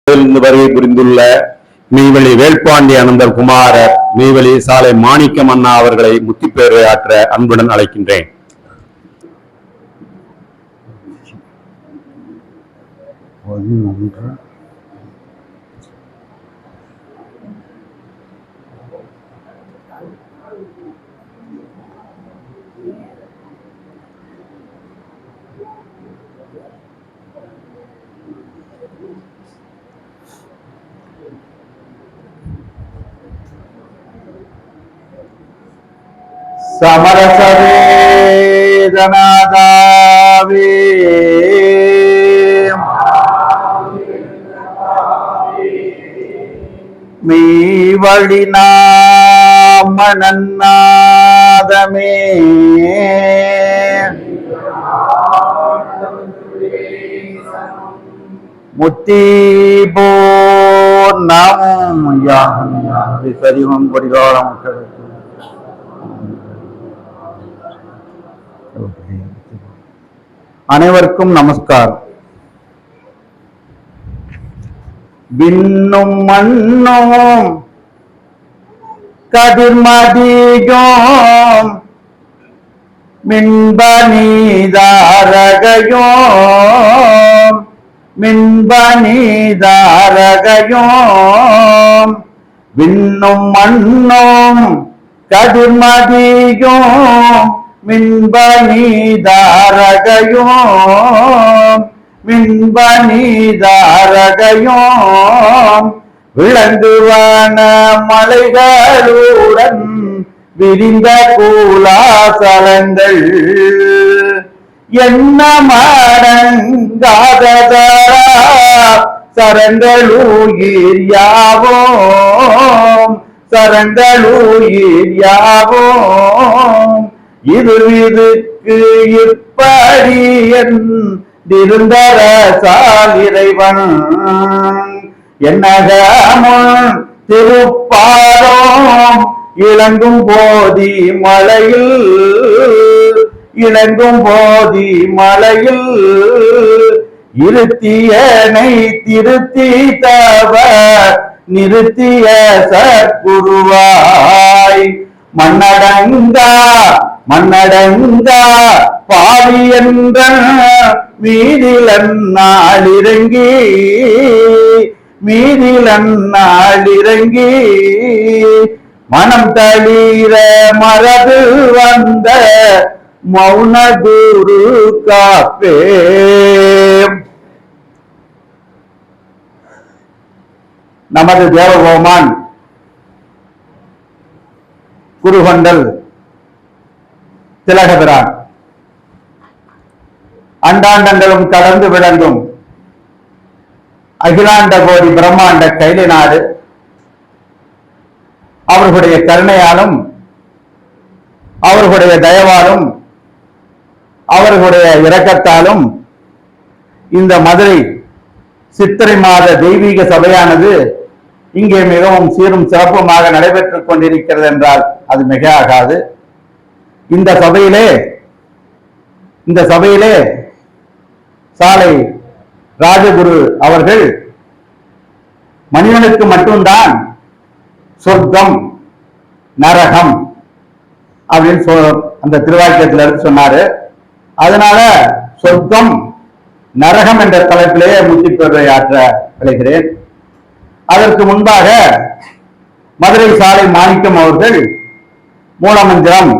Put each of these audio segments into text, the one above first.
வருகை புரிந்துள்ள மெய்வழி வேல்பாண்டி அனந்தர் குமாரர் மெய்வழி சாலை மாணிக்கம் அண்ணா அவர்களை முத்திப்பேரை ஆற்ற அன்புடன் அழைக்கின்றேன். சமரசவேதனாதாவே மெய்வழி நாமநன்னாதமே முத்திபூர்ணம் சரிவம் பொறிகாலம் அனைவருக்கும் நமஸ்காரம். விண்ணும் மண்ணும் கதிர்மதியோம் மின்பநீதாரகையோம் மின்பநீதாரகையோம் விண்ணும் மண்ணும் கதிர்மதியோம் மின்பநீதாரகையோம் மின்பநீதாரகையோம் விளங்குவான மலைகளுடன் விரிந்த கூலாசலங்கள் என்ன மடங்காததா சரங்களுயிர் யாவோம் சரங்களுயிர் யாவோம் இதுக்கு இப்படி இருந்தரசால் இறைவன் என்னகமும் திருப்பாரோம் இளங்கும் போதி மலையில் இளங்கும் போதி மலையில் இருத்தியனை திருத்தி தவ நிறுத்திய சற்குருவாய் மன்னடங்கா மன்னடங்கா பாவி என்ற மீதிலன்னாளிறங்கி மீதிலன்னாளிறங்கி மனம் தளீர மரபு வந்த மௌன குரு காப்பே. நமது தேவகோமான் குருகொண்டல் திலகபிரான் அண்டாண்டங்களும் கடந்து விளங்கும் அகிலாண்ட கோடி பிரம்மாண்ட கைலை நாடு அவர்களுடைய கருணையாலும் அவர்களுடைய தயவாலும் அவர்களுடைய இரக்கத்தாலும் இந்த மதுரை சித்திரை மாத தெய்வீக சபையானது இங்கே மிகவும் சீரும் சிறப்புமாக நடைபெற்றுக் கொண்டிருக்கிறது என்றால் அது மிக ஆகாது. இந்த சபையிலே சாலை ராஜகுரு அவர்கள் மனிதனுக்கு மட்டும்தான் சொர்க்கம் நரகம் அப்படின்னு அந்த திருவாக்கியத்தில் எடுத்து சொன்னாரு. அதனால சொர்க்கம் நரகம் என்ற தலைப்பிலேயே முத்திப்பேரை ஆற்ற விளைகிறேன். அதற்கு முன்பாக மதுரை சாலை மாணிக்கம் அவர்கள் மூலமந்திரம்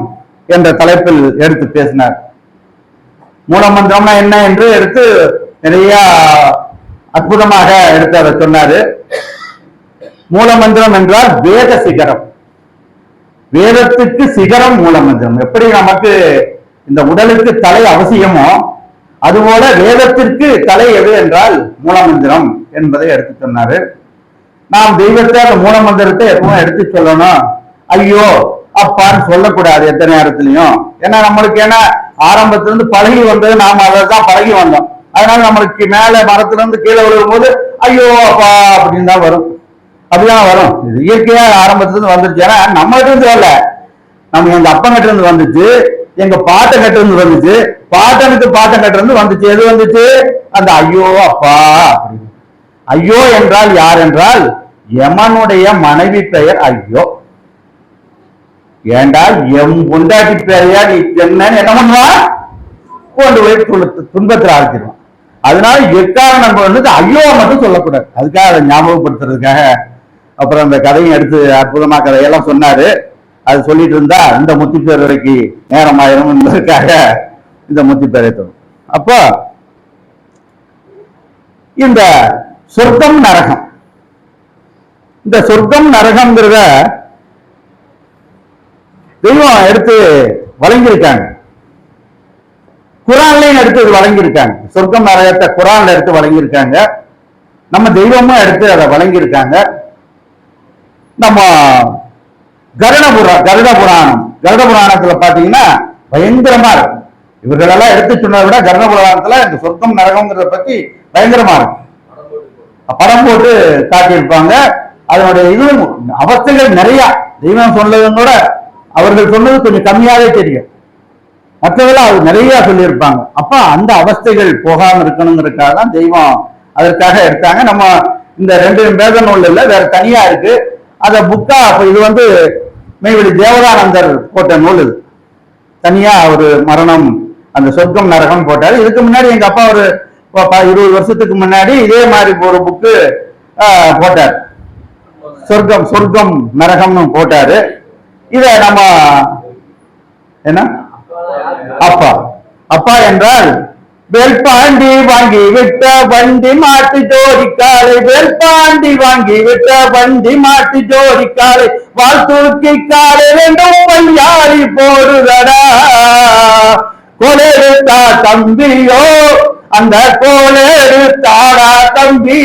என்ற தலைப்பில் எடுத்து பேசினார். மூலமந்திரம்னா என்ன என்று எடுத்து நிறைய அற்புதமாக எடுத்து அதை சொன்னாரு. மூலமந்திரம் என்றால் வேத சிகரம், வேதத்துக்கு சிகரம் மூலமந்திரம். எப்படி நமக்கு இந்த உடலுக்கு தலை அவசியமோ அதுபோல வேதத்திற்கு தலை எது என்றால் மூலமந்திரம் என்பதை எடுத்து சொன்னாரு. நாம் தெய்வத்தை அந்த மூலமந்திரத்தை எப்பவும் எடுத்து சொல்லணும், ஐயோ அப்பான்னு சொல்லக்கூடாது எந்த நேரத்திலையும். ஏன்னா நம்மளுக்கு என்ன ஆரம்பத்திலிருந்து பழகி வந்தது, நாம அதை தான் பழகி வந்தோம். அதனால நம்மளுக்கு மேல மரத்துல இருந்து கீழே விழுகும் போது ஐயோ அப்பா அப்படின்னு தான் வரும், அப்படிதான் வரும். இது இயற்கையா ஆரம்பத்துல இருந்து வந்துருச்சு. ஏன்னா நம்ம கிட்ட இருந்து வரல, நம்ம எங்க அப்பா கிட்ட இருந்து வந்துச்சு, எங்க பாட்டை கிட்ட இருந்து வந்துச்சு, பாட்டனுக்கு பாட்டன் கிட்ட இருந்து வந்துச்சு. எது வந்துச்சு? அந்த ஐயோ அப்பா அப்படின்னு. ஐயோ என்றால் யார் என்றால் யமனுடைய மனைவி பெயர் ஐயோ. ஏண்டால் எம் பொண்டாட்டி பெயரையா நீ என்னன்னு என்ன பண்ணுவான், கொண்டு போய் துன்பத்தில் ஆழ்த்திடுவான். அதனால எக்காரணம் வந்து ஐயோ மட்டும் சொல்லக்கூடாது. அதுக்காக அதை ஞாபகப்படுத்துறதுக்காக அப்புறம் அந்த கதையும் எடுத்து அற்புதமா கதையெல்லாம் சொன்னாரு. அது சொல்லிட்டு இருந்தா இந்த முத்தி பேருக்கு நேரம் ஆயிரும் என்பதற்காக இந்த முத்தி பேரை தரும். அப்போ இந்த சொர்க்கம் நரகம், இந்த சொர்க்கம் நரகம்ங்கிறத தெய்வம் எடுத்து வழங்கியிருக்காங்க. குரான்லையும் எடுத்து வழங்கியிருக்காங்க. சொர்க்கம் நரகத்தை குரான்ல எடுத்து வழங்கியிருக்காங்க. நம்ம தெய்வமும் எடுத்து அதை வழங்கியிருக்காங்க. நம்ம கருட புராணத்துல பாத்தீங்கன்னா பயங்கரமா இருக்கும். இவர்களெல்லாம் எடுத்து சொன்னதை விட கருட புராணத்துல இந்த சொர்க்கம் நரகம்ங்கிறத பத்தி பயங்கரமா இருக்கும். படம் போட்டு காட்டியிருப்பாங்க. அதனுடைய இது அவஸ்தைகள் நிறைய தெய்வம் சொன்னதும் கூட அவர்கள் சொன்னது கொஞ்சம் கம்மியாவே தெரியும். மற்றவர்கள் அது நிறைய சொல்லியிருப்பாங்க. அப்ப அந்த அவஸ்தைகள் போகாம இருக்கணுங்கிறதுக்காக தான் தெய்வம் அதற்காக எடுத்தாங்க. நம்ம இந்த 2 வேத நூல் இல்ல, வேற தனியா இருக்கு. அத புக்கா இது வந்து மெய்வெளி தேவதானந்தர் போட்ட நூல். இது தனியா ஒரு மரணம் அந்த சொர்க்கம் நரகம் போட்டாரு. இதுக்கு முன்னாடி எங்க அப்பா ஒரு 20 வருஷத்துக்கு முன்னாடி இதே மாதிரி ஒரு புக்கு போட்டார். சொர்க்கம் நரகம்னு போட்டாரு. இத நம்ம என்ன அப்பா என்றால் வேல்பாண்டி வாங்கி விட்ட வண்டி மாட்டு ஜோடிக்காலை, வேல்பாண்டி வாங்கி விட்ட வண்டி மாட்டு ஜோடிக்காலை, வாழ் தூக்கி காலை ரெண்டும் பையாரி போடுதடா, கோலெடுத்தா தம்பியோ அந்த கோலெடுத்தாடா தம்பி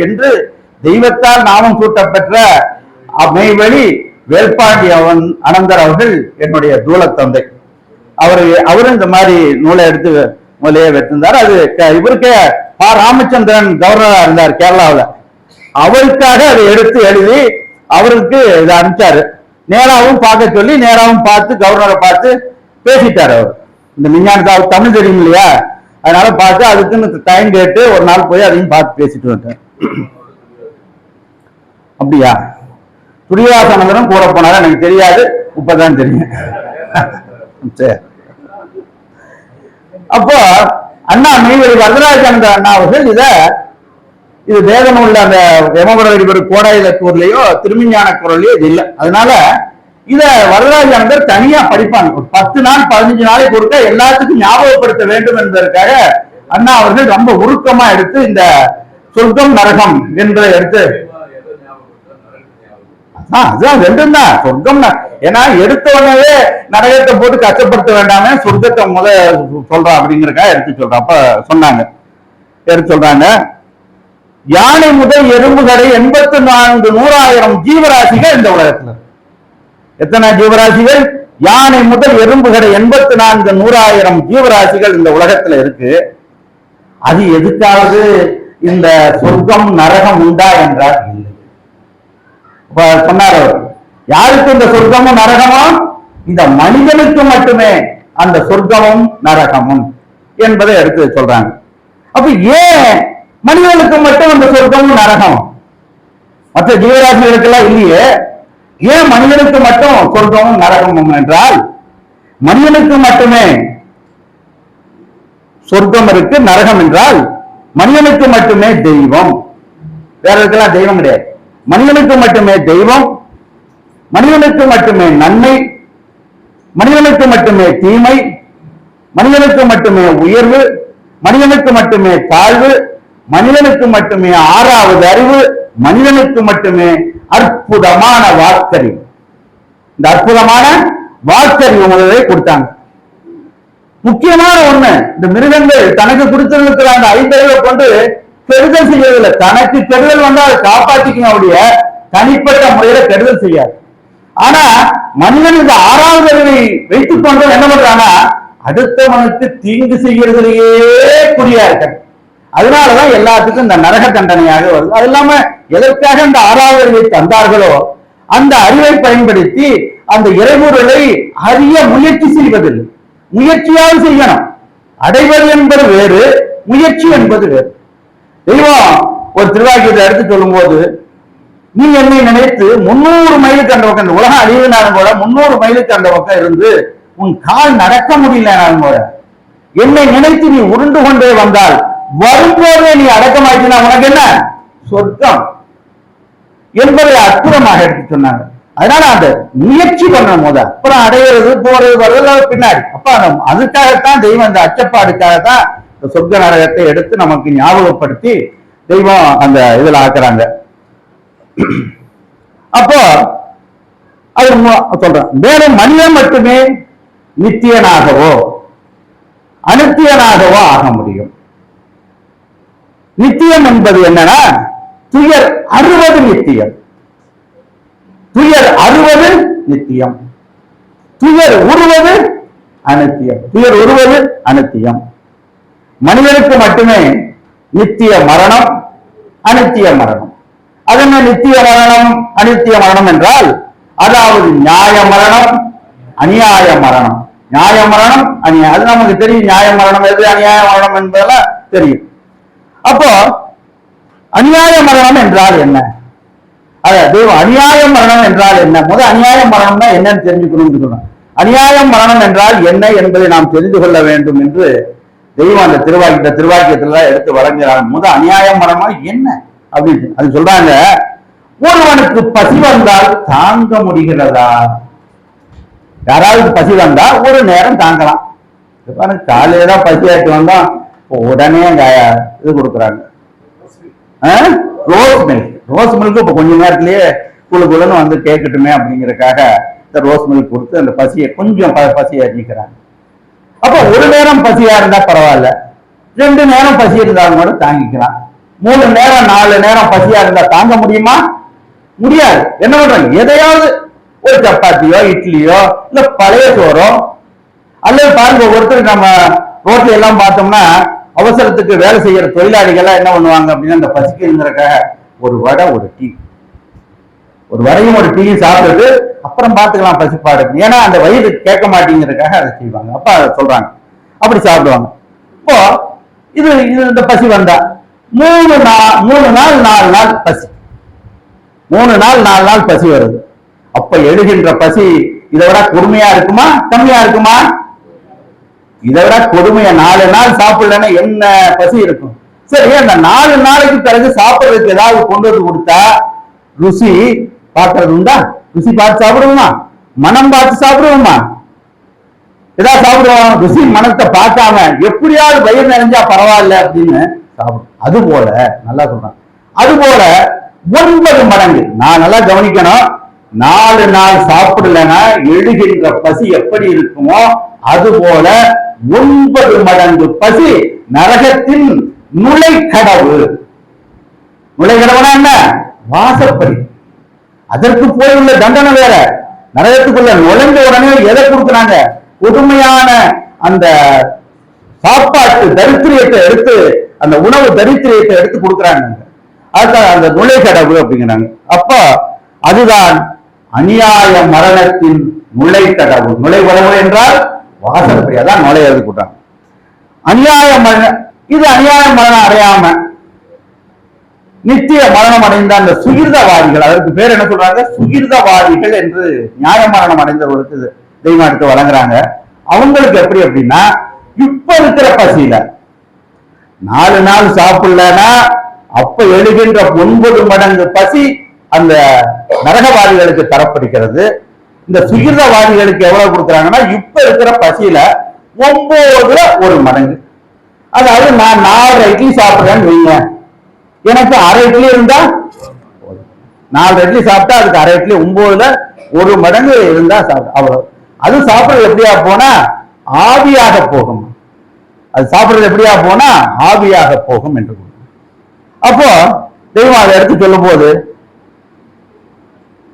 என்று தெய்வத்தால் நாமம் சூட்டப்பெற்ற மெய்வெளி வேல்பாண்டி அனந்தர் அவர்கள் என்னுடைய தூல தந்தை. அவரும் இந்த மாதிரி நூலை எடுத்து முதலையே வைத்திருந்தார். அது இவருக்கு ராமச்சந்திரன் கவர்னரா இருந்தார் கேரளாவில். அவருக்காக அதை எடுத்து எழுதி அவருக்கு இதை அனுப்பிச்சாரு. நேராவும் பார்க்க சொல்லி நேராவும் பார்த்து கவர்னரை பார்த்து பேசிட்டார். அவர் இந்த விஞ்ஞானத்தை தமிழ் தெரியும் இல்லையா, அதனால பார்த்து அதுக்குன்னு டைம் கேட்டு ஒரு நாள் போய் அதையும் பார்த்து பேசிட்டு வந்தேன். அப்படியா? துரியாசனந்தரும் கூட போனாலும் எனக்கு தெரியாது, இப்பதான் தெரியும். சரி. அப்போ அண்ணா மெய்வெளி வரதராஜானந்த அண்ணா அவர்கள் இது வேதம் உள்ள அந்த யமபுர கோடாயிலத்தூர்லயோ திருமிஞான குரல்லையோ இது இல்லை. அதனால இத வரதராஜானந்தர் தனியா படிப்பாங்க. ஒரு 10 நாள் 15 நாளைக்கு ஒருக்க எல்லாத்துக்கும் ஞாபகப்படுத்த வேண்டும் என்பதற்காக அண்ணா அவர்கள் ரொம்ப உருக்கமா எடுத்து இந்த சொர்க்கம் நரகம் என்பதை எடுத்து அதுதான் ரெண்டும் தான் சொர்க்கம். ஏன்னா எடுத்த உடனே நரகத்தை போட்டு கஷ்டப்படுத்த வேண்டாமே, சொர்க்கத்தை சொல்றான் அப்படிங்கிறக்காக எடுத்து சொல்றான். அப்ப சொன்னாங்க எடுத்து சொல்றாங்க, யானை முதல் எறும்பு கடை 84,100,000 ஜீவராசிகள் இந்த உலகத்துல. எத்தனை ஜீவராசிகள்? யானை முதல் எறும்பு கடை 84,100,000 ஜீவராசிகள் இந்த உலகத்துல இருக்கு. அது எதுக்காவது இந்த சொர்க்கம் நரகம் உண்டா என்றால் இல்லை. சொன்னார் அவர், யாருக்கு இந்த சொர்க்கமும் நரகமும்? இந்த மனிதனுக்கு மட்டுமே அந்த சொர்க்கமும் நரகமும் என்பதை எடுத்து சொல்றாங்க. அப்ப ஏன் மனிதனுக்கு மட்டும் அந்த சொர்க்கமும் நரகமும், மற்ற ஜீவராசிகளுக்கெல்லாம் இல்லையே? ஏன் மனிதனுக்கு மட்டும் சொர்க்கமும் நரகமும் என்றால், மனிதனுக்கு மட்டுமே சொர்க்கம் இருக்கு, நரகம் என்றால் மனிதனுக்கு மட்டுமே தெய்வம், வேற இருக்கலாம் தெய்வம் கிடையாது. மனிதனுக்கு மட்டுமே தெய்வம், மனிதனுக்கு மட்டுமே நன்மை, மனிதனுக்கு மட்டுமே தீமை, மனிதனுக்கு மட்டுமே உயர்வு, மனிதனுக்கு மட்டுமே தாழ்வு, மனிதனுக்கு மட்டுமே 6வது அறிவு, மனிதனுக்கு மட்டுமே அற்புதமான வாக்கறிவு. இந்த அற்புதமான வாக்கறிவு முதலே கொடுத்தாங்க. முக்கியமான ஒண்ணு, இந்த மிருகங்கள் தனக்கு கொடுத்திருக்கிற அந்த 5 அறிவை கொண்டு கெடுதல் செய்யறதில்லை. தனக்கு கெடுதல் வந்தா அதை காப்பாற்றிக்கணும், அப்படிய தனிப்பட்ட முறையில கெடுதல் செய்யாது. ஆனா மனிதன் இந்த 6வது அறிவை வைத்துக் கொண்டு என்ன பண்றானா, அடுத்தவனுக்கு தீங்கு செய்யறதுலயே குறியா இருக்க. அதனாலதான் எல்லாத்துக்கும் இந்த நரக தண்டனையாக வருது. அது இல்லாம எதற்காக இந்த 6வது அறிவை தந்தார்களோ அந்த அறிவை பயன்படுத்தி அந்த இறைமுறைகளை அறிய முயற்சி செய்வதில்லை. முயற்சியாவது செய்யணும். அடைவது என்பது வேறு, முயற்சி என்பது வேறு. தெய்வம் ஒரு திருவாக்கியத்தை எடுத்து சொல்லும் போது, நீ என்னை நினைத்து 300 மைலுக்கு அந்த பக்கம், உலகம் அழிவுனாலும் கூட 300 மைலுக்கு அந்த பக்கம் இருந்து உன் கால் நடக்க முடியலனாலும் கூட என்னை நினைத்து நீ உருண்டு கொண்டே வந்தால் வரும்போதே நீ அடக்கமாக்கினா உனக்கு என்ன சொர்க்கம் என்பதை அற்புதமாக எடுத்து சொன்னாங்க. அதனால அந்த முயற்சி பண்ணணும் போது, அப்புறம் அடையிறது போறது வர்றது பின்னாடி. அப்ப அதுக்காகத்தான் தெய்வம், அந்த அச்சப்பாடுக்காகத்தான் சொர்க்க நரகத்தை எடுத்து நமக்கு ஞாபகப்படுத்தி தெய்வம் அந்த இதுல ஆக்குறாங்க. அப்போ அது சொல்றேன், மேலும் மனிதன் மட்டுமே நித்தியனாகவோ அனித்தியனாகவோ ஆக முடியும். நித்தியம் என்பது என்னன்னா, துயர் அறுவது நித்தியம், துயர் அறுவது நித்தியம், துயர் உருவது அனித்தியம், துயர் உருவது அனித்தியம். மனிதனுக்கு மட்டுமே நித்திய மரணம் அனித்திய மரணம். அது என்ன நித்திய மரணம் அனித்திய மரணம் என்றால், அதாவது நியாய மரணம் அநியாய மரணம். நியாய மரணம் அநியாயம், அது நமக்கு தெரியும். நியாய மரணம் எது, அநியாய மரணம் என்பதெல்லாம் தெரியும். அப்போ அநியாய மரணம் என்றால் என்ன? அதாவது அநியாய மரணம் என்றால் என்ன? முதல் அநியாய மரணம்னா என்னன்னு தெரிஞ்சுக்கணும்னு சொல்றேன். அநியாய மரணம் என்றால் என்ன என்பதை நாம் தெரிந்து கொள்ள வேண்டும் என்று தெய்வம் அந்த திருவாக்கியத்துல எடுத்து வழங்குகிறாங்க. முதல் அநியாய மரணம் என்ன அப்படின்னு அது சொல்றாங்க. ஒருவனுக்கு பசி வந்தால் தாங்க முடிகிறதா? யாராவது பசி வந்தா ஒரு நேரம் தாங்கலாம். காலையில பசியாட்டு வந்தா உடனே இது கொடுக்குறாங்க, ரோஸ் மில்க். ரோஸ் மில்க் இப்ப கொஞ்ச நேரத்திலேயே குழுன்னு வந்து கேட்கட்டுமே அப்படிங்கறதுக்காக இந்த ரோஸ் மில்க் கொடுத்து அந்த பசியை கொஞ்சம் பசியை நீக்கிறாங்க. அப்ப ஒரு நேரம் பசியா இருந்தா பரவாயில்ல, 2 நேரம் பசி இருந்தாலும் கூட தாங்கிக்கலாம். 3 நேரம் 4 நேரம் பசியா இருந்தா தாங்க முடியுமா? முடியாது. என்ன பண்றாங்க, எதையாவது ஒரு சப்பாத்தியோ இட்லியோ இல்ல பழைய சோறோ, அல்லது பாருங்க ஒருத்தர் நம்ம ரோட்ல எல்லாம் பார்த்தோம்னா அவசரத்துக்கு வேலை செய்யற தொழிலாளிகள் என்ன பண்ணுவாங்க அப்படின்னா, அந்த பசிக்குங்கிறக்காக ஒரு வடை ஒரு டீ, ஒரு வடையும் ஒரு டீயும் சாப்பிட்டுட்டு அப்புறம் பார்த்துக்கலாம் பசிப்பாடு, ஏன்னா அந்த வயிறு கேட்க மாட்டேங்கிறதுக்காக அதை செய்வாங்க. அப்ப அதை சொல்றாங்க, அப்படி சாப்பிடுவாங்க. இப்போ இது இந்த பசி வந்தா 3 நாள் 4 நாள் பசி, 3 நாள் 4 நாள் பசி வருது. அப்ப எழுகின்ற பசி இதை விட கொடுமையா இருக்குமா கம்மியா இருக்குமா? இதை விட கொடுமையா. 4 நாள் சாப்பிடலன்னா என்ன பசி இருக்கும்? சரி, அந்த 4 நாளைக்கு பிறகு சாப்பிடுறதுக்கு ஏதாவது கொண்டு வந்து கொடுத்தா ருசி பார்க்கறது உண்டா? ருசி பார்த்து சாப்பிடுவோமா? மனம் பார்த்து சாப்பிடுவோமா? ஏதாவது சாப்பிடுவோம், ருசி மனத்தை பார்க்காம எப்படியாவது வயிறு நிறைஞ்சா பரவாயில்ல அப்படின்னு சாப்பிடும். அது போல நல்லா சொல்றேன், அது போல 9 மடங்கு. நான் நல்லா கவனிக்கணும், 4 நாள் சாப்பிடலன்னா எழுகின்ற பசி எப்படி இருக்குமோ அது போல 9 மடங்கு பசி நரகத்தின் நுழைக்கடவு. நுழைக்கடவுனா என்ன? வாசப்படி. அதற்கு போய் உள்ள தண்டனை வேற. நரகத்துக்குள்ள நுழைஞ்ச உடனே எதை கொடுக்குறாங்க? புதுமையான அந்த சாப்பாட்டு தரித்திரியத்தை எடுத்து, அந்த உணவு தரித்திரியத்தை எடுத்து கொடுக்குறாங்க. அதுதான் அந்த நுழைக்கடவு அப்படிங்கிறாங்க. அப்ப அதுதான் அநியாய மரணத்தின் நுழைக்கடவு. நுழைக்கடவு என்றால் வாசப்படி, அதான் நுழையாது கூட்டாங்க. அநியாய மரணம், இது அநியாய மரணம் அடையாம நித்திய மரணம் அடைந்த அந்த சுகிர்தவாதிகள், அதற்கு பேர் என்ன சொல்றாங்க? சுகிர்தவாதிகள் என்று நியாய மரணம் அடைந்தவர்களுக்கு தெய்வம் எடுத்து வழங்குறாங்க. அவங்களுக்கு எப்படி அப்படின்னா, இப்ப இருக்கிற பசியில 4 நாள் சாப்பிடலன்னா அப்ப எழுகின்ற 9 மடங்கு பசி அந்த நரகவாதிகளுக்கு தரப்படுகிறது. இந்த சுகிர்தவாதிகளுக்கு எவ்வளவு கொடுக்குறாங்கன்னா, இப்ப இருக்கிற பசியில 9ல 1 மடங்கு. அதாவது நான் 4 இட்லி சாப்பிடுறேன்னு வைங்க, எனக்கு 1/2 இட்லி இருந்தா 4 இட்லி சாப்பிட்டா அதுக்கு 1/2 இட்லி 9ல 1 மடங்கு இருந்தா சாப்பிடும். அவ்வளவு. அது சாப்பிடுறது எப்படியா போனா ஆவியாக போகும். அது சாப்பிடுறது எப்படியா போனா ஆவியாக போகும் என்று. அப்போ தெய்வம் அதை எடுத்து சொல்லும் போது,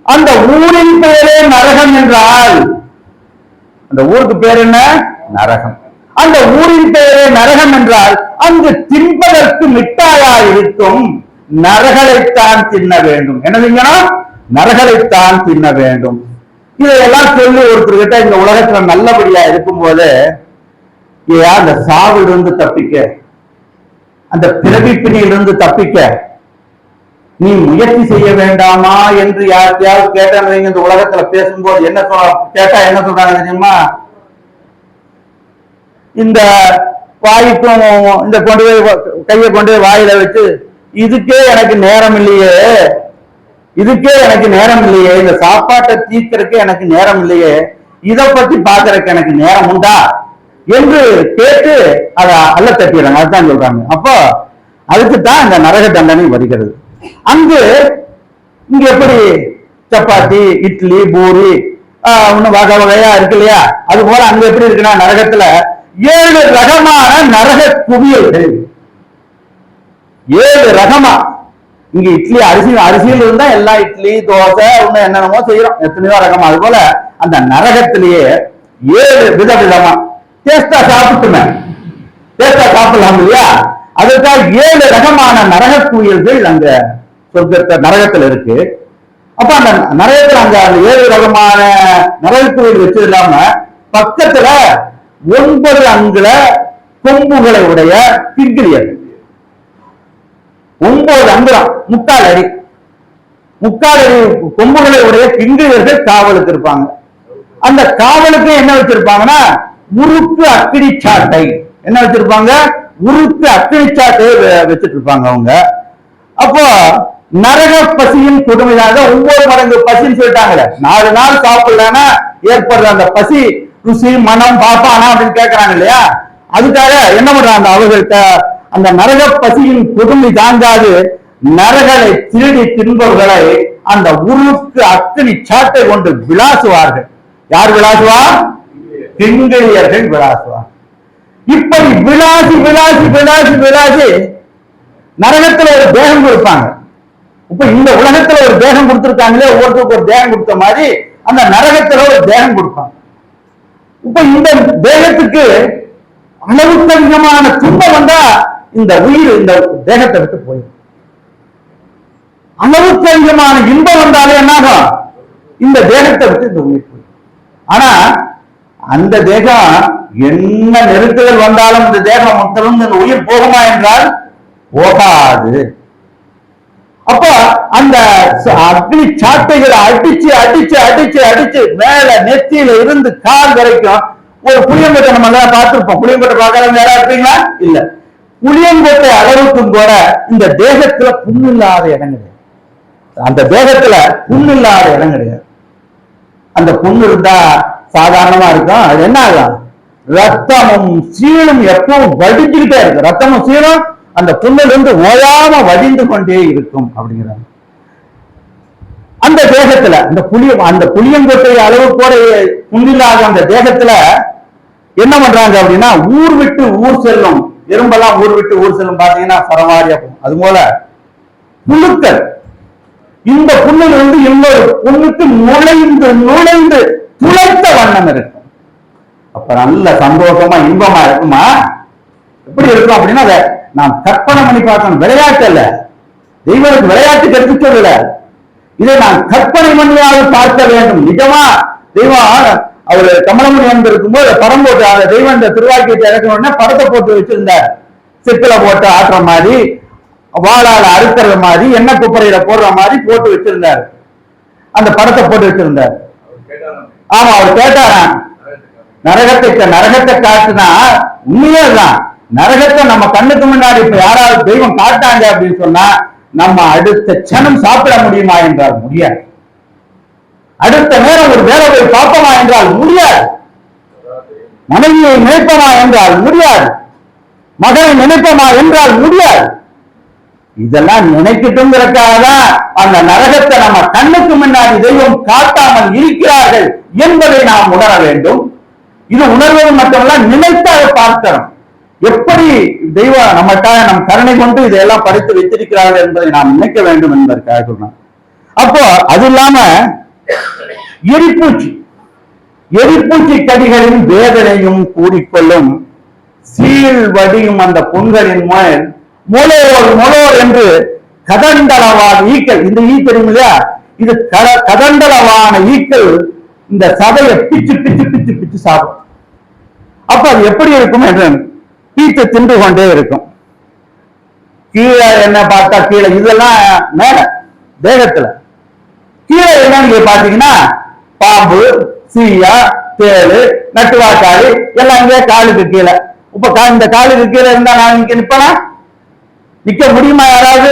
அந்த ஊரின் பெயரே நரகம் என்றால், அந்த ஊருக்கு பேர் என்ன? நரகம். அந்த ஊரின் பெயரே நரகம் என்றால் அங்கு தின்பதற்கு மிட்டாயா இருக்கும் நரகலைத்தான் தின்ன வேண்டும். என்னதுங்கன்னா நரகலைத்தான் தின்ன வேண்டும். இதையெல்லாம் சொல்லி ஒருத்தர்கிட்ட இந்த உலகத்துல நல்லபடியா இருக்கும் போது, அந்த சாவிலிருந்து தப்பிக்க, அந்த பிறவிப்பினியிலிருந்து தப்பிக்க நீ முயற்சி செய்ய வேண்டாமா என்று யாருக்கையாவது கேட்டாங்க. இந்த உலகத்துல பேசும்போது என்ன கேட்டா என்ன சொல்றாங்க தெரியுமா? இந்த வாய்க்கும் இந்த கொண்டு போய் கையை கொண்டு போய் வாயில வச்சு இதுக்கே எனக்கு நேரம் இல்லையே, இதுக்கே எனக்கு நேரம் இல்லையே, இந்த சாப்பாட்டை தீர்க்கறதுக்கு எனக்கு நேரம் இல்லையே, இதை பத்தி பாக்குறதுக்கு எனக்கு நேரம் உண்டா என்று கேட்டு அதை அல்ல தட்டிடுறாங்க. அதுதான் சொல்றாங்க. அப்போ அதுக்குத்தான் இந்த நரக தண்டனை வருகிறது. அங்கு இங்க எப்படி சப்பாத்தி, இட்லி, பூரி இன்னும் வகை வகையா இருக்கு இல்லையா? அது போல அங்க எப்படி இருக்குன்னா நரகத்துல 7 ரகமான நரக குவியல்கள். 7 ரகமா. இங்க இட்லி அரிசியில் இருந்தா எல்லா இட்லி, தோசை இன்னும் என்னென்னமோ செய்யறோம், எத்தனையோ ரகமா. அது போல அந்த நரகத்திலேயே 7 விதவிதமா. டேஸ்டா சாப்பிட்டுமே, டேஸ்டா சாப்பிடலாம் இல்லையா? அதுக்காக 7 ரகமான நரக குவியல்கள் அங்க சொர்க்கத்தை நரகத்துல இருக்கு. அப்ப அந்த நரகத்துல அங்க 7 ரகமான நரக குவியல் வச்சது இல்லாம பக்கத்துல 9 அங்குல கொம்புகளை உடைய கிங்கிலியர், 9 அங்குலம், 3/4 அடி கொம்புகளை உடைய கிங்கிலியர்கள் காவலுக்கு இருப்பாங்க. அந்த காவலுக்கு என்ன வச்சிருப்பாங்கன்னா உருக்கு அக்கினி சாட்டை. என்ன வச்சிருப்பாங்க? உருக்கு அக்கினி சாட்டை வச்சிட்டு இருப்பாங்க அவங்க. அப்போ நரக பசியின் கொடுமையாக 9 மடங்கு பசின்னு சொல்லிட்டாங்களே, 4 நாள் சாப்பிடலன்னா ஏற்படுற அந்த பசி ருசி மனம் பாப்பானா அப்படின்னு கேட்கறாங்க இல்லையா? அதுக்காக என்ன பண்றாங்க அவர்கள்ட்ட? அந்த நரக பசியின் கொடுமை தாங்காது நரகளை திருடி தின்பவர்களை அந்த உருக்கு அக்கினி சாட்டை கொண்டு விளாசுவார்கள். யார் விளாசுவா? கிங்கிலியர்கள் விளாசுவார். இப்படி விளாசி விளாசி விளாசி விளாசி நரகத்துல ஒரு தேகம் கொடுப்பாங்க. இப்ப இந்த உலகத்துல ஒரு தேகம் கொடுத்திருக்காங்களே, ஒவ்வொருத்தருக்கு ஒரு தேகம் கொடுத்த மாதிரி அந்த நரகத்துல ஒரு தேகம் கொடுப்பாங்க. இப்ப இந்த தேகத்துக்கு அளவுக்கு அதிகமான துன்பம் வந்தா இந்த உயிர் இந்த தேகத்தை விட்டு போயிடும். அளவுக்கு அதிகமான இன்பம் வந்தாலே என்னாகும்? இந்த தேகத்தை விட்டு இந்த உயிர் போயிடும். ஆனா அந்த தேகம் என்ன நெருக்குதல் வந்தாலும் இந்த தேகம் மொத்தம் இந்த உயிர் போகுமா என்றால் போகாது. அப்ப அந்த அக்னி சாட்டைகளை அடிச்சு அடிச்சு அடிச்சு அடிச்சு மேல நெத்தியில இருந்து கால் வரைக்கும் ஒரு புளியங்கொட்டை நம்ம எல்லாம் பார்த்திருப்போம். புளியங்கொட்டை பார்க்காத யாரா இருப்பீங்களா? இல்ல. புளியங்கொட்டை அளவுக்கும் கூட இந்த தேகத்துல புண்ணில்லாத இடம் கிடையாது. அந்த தேகத்துல புண்ணில்லாத இடம் கிடையாது. அந்த புண்ணு இருந்தா சாதாரணமா இருக்கும். அது என்ன ஆகும்? ரத்தமும் சீலும் எப்பவும் வடிஞ்சுக்கிட்டே இருக்கு. ரத்தமும் சீலும் அந்த புண்ணில் இருந்து ஓயாம வடிந்து கொண்டே இருக்கும் அப்படிங்கிறாங்க. அந்த தேகத்துல அந்த புளியங்கொட்டை அளவு கூட புண்ணில்லாத அந்த தேகத்துல என்ன பண்றாங்க அப்படின்னா ஊர் விட்டு ஊர் செல்லும் எறும்பெல்லாம் ஊர் விட்டு ஊர் செல்லும் பாத்தீங்கன்னா சரமாரியா போகும். அது போல புழுக்கள் இந்த புண்ணில் இருந்து இன்னொரு புண்ணுக்கு நுழைந்து நுழைந்து துளைத்த வண்ணம் இருக்கும். அப்ப நல்ல சந்தோஷமா இன்பமா இருக்குமா? எப்படி இருக்கும் அப்படின்னா அதை நாம் கற்பனை பண்ணி பார்க்கணும். விளையாட்டு அல்ல, தெய்வனுக்கு விளையாட்டுக்கு எடுத்து சொல்லல, இதை நான் கற்பனை பண்ணியாக பார்க்க வேண்டும். நிஜமா தெய்வம் அவரு கமலமணி வந்து இருக்கும்போது படம் போட்டு அந்த தெய்வம் இந்த திருவாக்கியத்தை இறக்கணும்னா படத்தை போட்டு வச்சிருந்தார். சிப்பில போட்டு ஆட்டுற மாதிரி, வாழால அறுக்கிற மாதிரி, எண்ணெய் குப்பரையில போடுற மாதிரி போட்டு வச்சிருந்தார். அந்த படத்தை போட்டு வச்சிருந்தார். ஆமா, அவர் கேட்டாராம், நரகத்தை காட்டுனா உண்மையே தான். நரகத்தை நம்ம கண்ணுக்கு முன்னாடி இப்ப யாராவது தெய்வம் காட்டாங்க அப்படின்னு சொன்னா நம்ம அடுத்த க்ஷணம் சாப்பிட முடியுமா என்றால் முடியாது. அடுத்த நேரம் ஒரு வேலை போய் பார்ப்போமா என்றால் முடியாது. மனைவியை நினைப்போமா என்றால் முடியாது. மகனை நினைப்போமா என்றால் முடியாது. இதெல்லாம் நினைக்கட்டுங்கிறதுக்காக தான் அந்த நரகத்தை நம்ம கண்ணுக்கு முன்னாடி தெய்வம் காட்டாமல் இருக்கிறார்கள் என்பதை நாம் உணர வேண்டும். இது உணர்வது மட்டுமல்ல, நினைத்தாக பார்க்கிறோம். எப்படி தெய்வம் நம்மட்டாக நம் கருணை கொண்டு இதையெல்லாம் படைத்து வைத்திருக்கிறார்கள் என்பதை நாம் நினைக்க வேண்டும் என்பதற்காக சொன்னார். அப்போ அது இல்லாம எரிப்பூச்சி கடிகளின் வேதனையும் கூடிக்கொள்ளும் சீல் வடியும் அந்த புண்களின் மேல் மொளோர் என்று கதண்டளவான ஈக்கள், இந்த ஈ தெரியும் இல்லையா, இது கதண்டளவான ஈக்கள் இந்த சதையை பிச்சு பிச்சு பிச்சு பிச்சு சாப்பிடும். அப்ப அது எப்படி இருக்கும் என்று பீத்து தின்று கொண்டே இருக்கும். கீழே என்ன பார்த்தா கீழே இதெல்லாம் மேல தேகத்துல, கீழே என்னன்னு நீங்க பாத்தீங்கன்னா பாம்பு, சீயா, தேளு, நட்டுவாக்காளி எல்லாம் இங்கே காலுக்கு கீழே. இப்ப இந்த காலுக்கு கீழே இருந்தா நான் இங்க நிப்பனா? நிக்க முடியுமா? யாராவது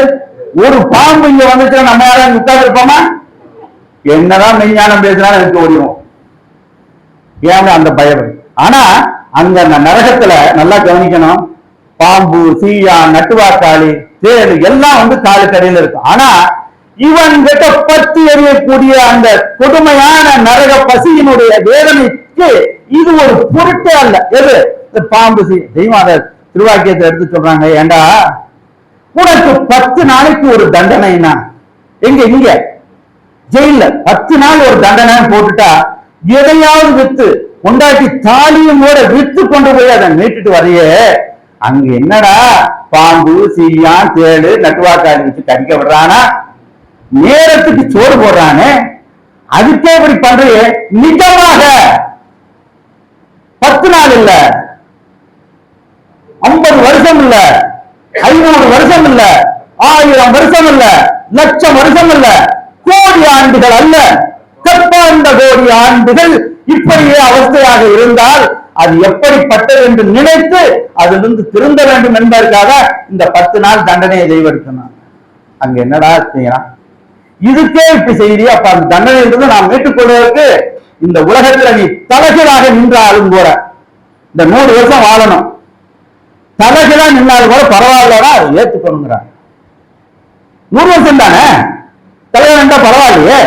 ஒரு பாம்பு இங்க வந்துச்சுன்னா நம்ம யாராவது உட்கார்ந்து இருப்போமா? என்னதான் மெய்ஞானம் பேசினாலும் எனக்கு ஓடிடும். ஏன் அந்த பயம்? ஆனா அங்க நரகத்துல நல்லா கவனிக்கணும், பாம்பு, சீயா, நட்டுவாக்காளி, தேளு எல்லாம் வந்து காலுக்கு அடியில் இருக்கும். ஆனா இவன் கிட்ட பத்தி எறியக்கூடிய அந்த கொடுமையான நரக பசியினுடைய வேதனைக்கு இது ஒரு பொருட்டே அல்ல. எது? இந்த பாம்பு தெய்வம் திருவாக்கியத்தை எடுத்து சொல்றாங்க, ஏண்டா உனக்கு 10 நாளைக்கு ஒரு தண்டனைனா, எங்க இங்க ஜெயில 10 நாள் ஒரு தண்டனை போட்டுட்டா எதையாவது வித்து கொண்டாட்டி தாலியும் கூட வித்து கொண்டு போய் அதை மீட்டுட்டு வரையே, அங்க என்னடா பாம்பு, சீயான், தேளு, நட்டுவாக்காளி வச்சு கடிக்க விடுறானா, நேரத்துக்கு சோறு போடுறானே, அதுக்கே இப்படி பண்றியே. நிஜமாக 10 நாள் இல்ல, 50 வருஷம் இல்ல, 500 வருஷம் இல்ல, 1000 வருஷம் இல்ல, லட்சம் வருஷம் இல்ல, கோடி ஆண்டுகள் அல்ல, கற்பாண்ட கோடி ஆண்டுகள் இப்படியே அவஸ்தையாக இருந்தால் அது எப்படிப்பட்டது என்று நினைத்து அதிலிருந்து திருந்த வேண்டும் என்பதற்காக இந்த 10 நாள் தண்டனையை தெய்வெடுக்கணும். அங்க என்னடா செய்யறான்? இதுக்கே இப்படி செய்தி. அப்ப அந்த தண்டனையிலிருந்து நாம் மீட்டுக் கொள்வதற்கு இந்த உலகத்துல நீ தலைகளாக நின்றாலும் கூட இந்த 100 வருஷம் வாழணும், தலைகளா நின்றாலும் கூட பரவாயில்லடா, அதை ஏத்துக்கணுங்கிறாங்க. 100 வருஷம் தானே தலைவர் நின்றா பரவாயில்லையே.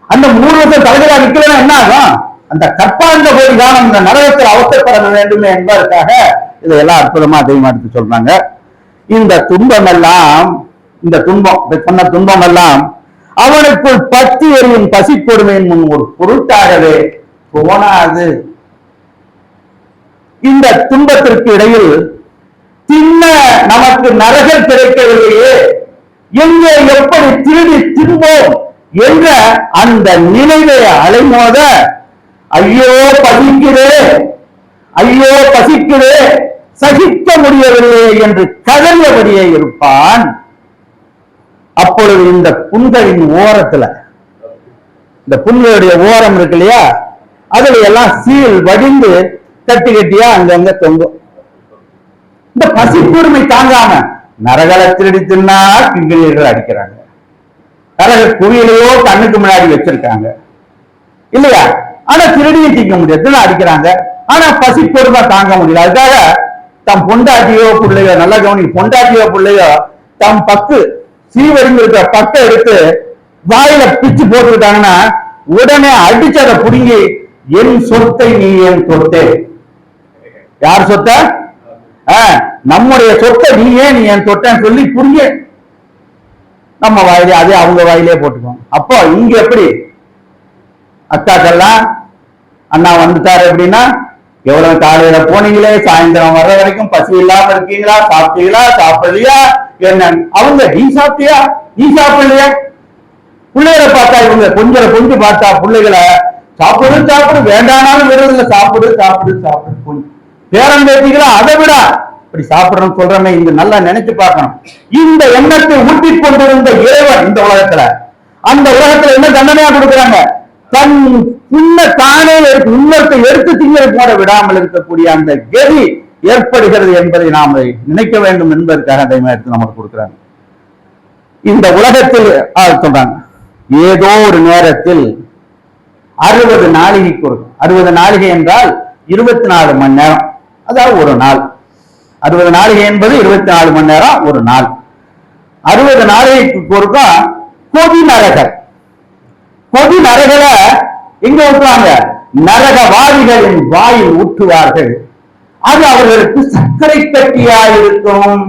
அந்த 100 வருஷம் தலைகளா நிக்கலன்னா என்ன ஆகும்? அந்த கற்பாண்ட கோடி காலம் இந்த நரகத்தில் அவசரப்பட வேண்டும் என்பதற்காக இதையெல்லாம் அற்புதமா தெய்வம் எடுத்து சொல்றாங்க. இந்த துன்பம் எல்லாம், இந்த துன்பம் சொன்ன துன்பம் எல்லாம் அவனுக்குள் பத்தி எறியும் பசி கொடுமையின் முன் ஒரு பொருட்டாகவே போனாது. இந்த துன்பத்திற்கு இடையில் தின்ன நமக்கு நரகம் கிடைக்கவில்லையே, எங்கே எப்படி திருடி தின்போம் என்ற அந்த நினைவை அலைமோத ஐயோ பசிக்குதே, ஐயோ பசிக்குதே, சகிக்க முடியவில்லை என்று கதறியபடியே இருப்பான். அப்பொழுது இந்த புண்களின் ஓரத்துல, இந்த புண்களுடைய ஓரம் இருக்கு இல்லையா, அதுல எல்லாம் சீல் வடிந்து கட்டி கட்டியா அங்கங்க தொங்கும். இந்த பசிக்கூர்மை தாங்காம நரகல திருடி தின்னா கிங்கிலியர்கள் அடிக்கிறாங்க, நரக குவியலையோ கண்ணுக்கு முன்னாடி வச்சிருக்காங்க இல்லையா. ஆனா திருடியை தீக்க முடியாது, அடிக்கிறாங்க. ஆனா பசிக்கூர்மை தாங்க முடியல. அதுக்காக தம் பொண்டாட்டியோ பிள்ளையோ, நல்லா கவனி, பொண்டாட்டியோ பிள்ளையோ தம் பக்கு சீவரிந்து இருக்கிற பக்கை எடுத்து வாயில பிச்சு போட்டுக்கிட்டாங்கன்னா உடனே அடிச்சு அதை புடுங்கி என் சொத்தை நீ ஏன் சொத்தே, யார் சொத்த? நம்முடைய சொத்தை நீ ஏன் நீ என் சொத்தன்னு சொல்லி புடுங்க நம்ம வாயிலே, அதே அவங்க வாயிலே போட்டுக்கோங்க. அப்போ இங்க எப்படி அக்காக்கெல்லாம் அண்ணா வந்துட்டாரு அப்படின்னா, எவ்வளவு காலையில போனீங்களே சாயந்தரம் வர்ற வரைக்கும் பசி இல்லாம இருக்கீங்களா, சாப்பிட்டீங்களா, சாப்பிடலையா, என்ன அவங்க நீ சாப்பிட்டியா, நீ சாப்பிடலையா, பிள்ளைகளை பார்த்தா இவங்க கொஞ்சம் பார்த்தா பிள்ளைகளை சாப்பிடு சாப்பிடு வேண்டானாலும் விடுறதில்ல, சாப்பிடு சாப்பிடு சாப்பிடு. பேரம் பேத்திகளா அதை விட இப்படி சாப்பிடணும் சொல்றமே, இங்க நல்லா நினைச்சு பார்க்கணும். இந்த எண்ணத்தை ஊட்டி கொண்டிருந்த இறைவன் இந்த உலகத்துல, அந்த உலகத்துல என்ன தண்டனையா கொடுக்குறாங்க? தன் உன்ன தானே இன்னொருத்தை எடுத்து திங்களை போட விடாமல் இருக்கக்கூடிய அந்த கதி ஏற்படுகிறது என்பதை நாம் நினைக்க வேண்டும் என்பதற்காக அதை எடுத்து நமக்கு கொடுக்கிறாங்க. இந்த உலகத்தில் சொல்றாங்க, ஏதோ ஒரு நேரத்தில் 60 நாளிகைக்கு ஒரு 60 நாளிகை என்றால் 24 மணி நேரம், அதாவது ஒரு நாள். 60 நாளிகை என்பது 24 மணி நேரம் ஒரு நாள். 60 நாளிகைக்கு ஒருக்கா கொதி நரகர், கொதி நரகல எங்க ஊற்றுவாங்க? நரகவாதிகளின் வாயில் ஊற்றுவார்கள். அது அவர்களுக்கு சர்க்கரை கட்டியா இருக்கும்.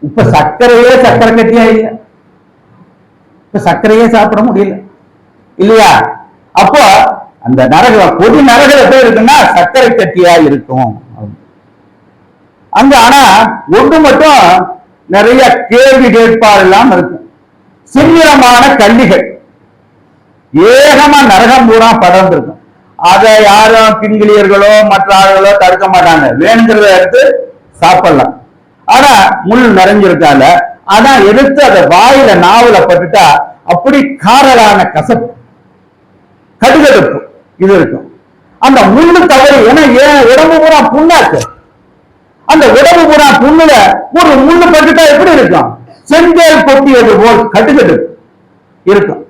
இப்ப சர்க்கரையே சர்க்கரை கட்டியா இல்லை, இப்ப சர்க்கரையே சாப்பிட முடியல இல்லையா. அப்போ அந்த நரக பொது நரக எப்படி இருக்குன்னா சர்க்கரை கட்டியா இருக்கும் அங்க. ஆனா ஒன்று மட்டும் நிறைய கேள்வி கேட்பார் எல்லாம் இருக்கும். சின்னிரமான கல்லிகள் ஏகமா நரகம் பூரா படர்ந்து இருக்கும். அதை யாரும் பின்கிலியர்களோ மற்ற ஆளுகளோ தடுக்க மாட்டாங்க, வேணுங்கிறத எடுத்து சாப்பிடலாம். ஆனா முள் நிறைஞ்சிருக்கால, ஆனா எடுத்து அதை வாயில நாவல பட்டுட்டா அப்படி காரலான கசப்பு, கடுகடுப்பு இது இருக்கும். அந்த முள்ளு தவறு, ஏன்னா ஏன் உடம்பு பூரா புண்ணாக்கு, அந்த உடம்பு பூரா புண்ணுல ஒரு முள்ளு பட்டுட்டா எப்படி இருக்கும்? செங்கல் கொட்டியது போல் கடுகடுப்பு இருக்கும்.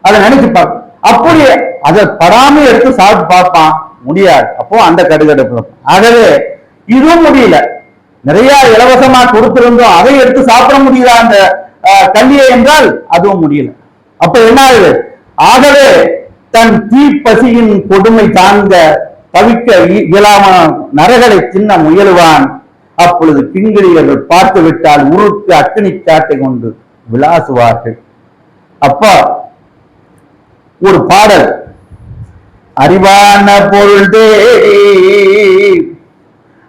அதை நினைச்சு பார்க்க, அப்படி அதை படாம எடுத்து சாப்பிட்டு பார்ப்பான், முடியாது. அப்போ அந்த கடுகடுப்பு. ஆகவே இதுவும் முடியல. நிறைய இலவசமா கொடுத்திருந்தோம், அதை எடுத்து சாப்பிட முடியல அந்த கல்வியை என்றால் அதுவும் முடியல. அப்ப என்ன ஆகுது? ஆகவே தன் தீப்பசியின் கொடுமை தாங்க தவிக்க இயலாம நரகளை தின்ன முயலுவான். அப்பொழுது கிங்கிலியர்கள் பார்த்து விட்டால் உருக்கு அக்கினி சாட்டை கொண்டு விளாசுவார்கள். அப்பா ஒரு பாடல், அறிவான பொருள் தேடி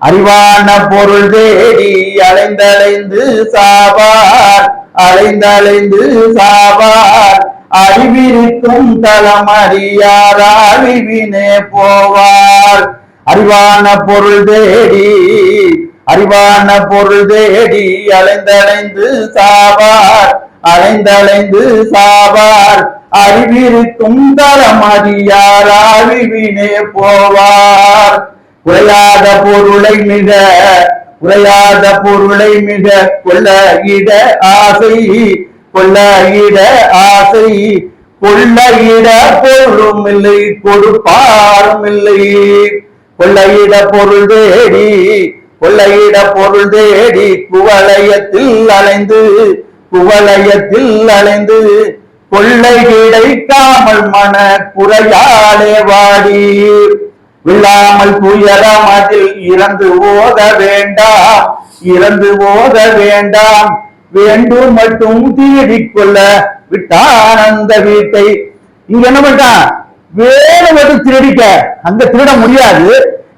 அறிவான பொருள் தேடி அலைந்தலைந்து சாவார், அலைந்தலைந்து சாவார், அறிவிருக்கும் தலம் அறியார் அறிவினே போவார். அறிவான பொருள் தேடி அறிவான பொருள் தேடி அலைந்தலைந்து சாவார், அலைந்தலைந்து சாவார், அறிவிருக்கும் தலம் அறியார் அறிவினே போவார். குறையாத பொருளை மிக குறையாத பொருளை மிக கொள்ளையிட ஆசை, கொள்ளையிட ஆசை, கொள்ளையிட பொருளும் இல்லை கொடுப்பாரும் இல்லை. கொள்ளையிட பொருள் தேடி கொள்ளையிட பொருள் தேடி குவலயத்தில் அலைந்து குவலயத்தில் அலைந்து கொள்ளை கிடைக்காமல் மன குறையாலே வாடி விழாமல் துயரம் அதில் இறந்து ஓத வேண்டாம், இறந்து ஓத வேண்டாம். வேண்டும் மட்டும் தேடிக்கொள்ள விட்டான் அந்த வீட்டை. இங்க என்ன பண்ணிட்டான்? வேணும் மட்டும் திருடிக்க, அங்க திருட முடியாது.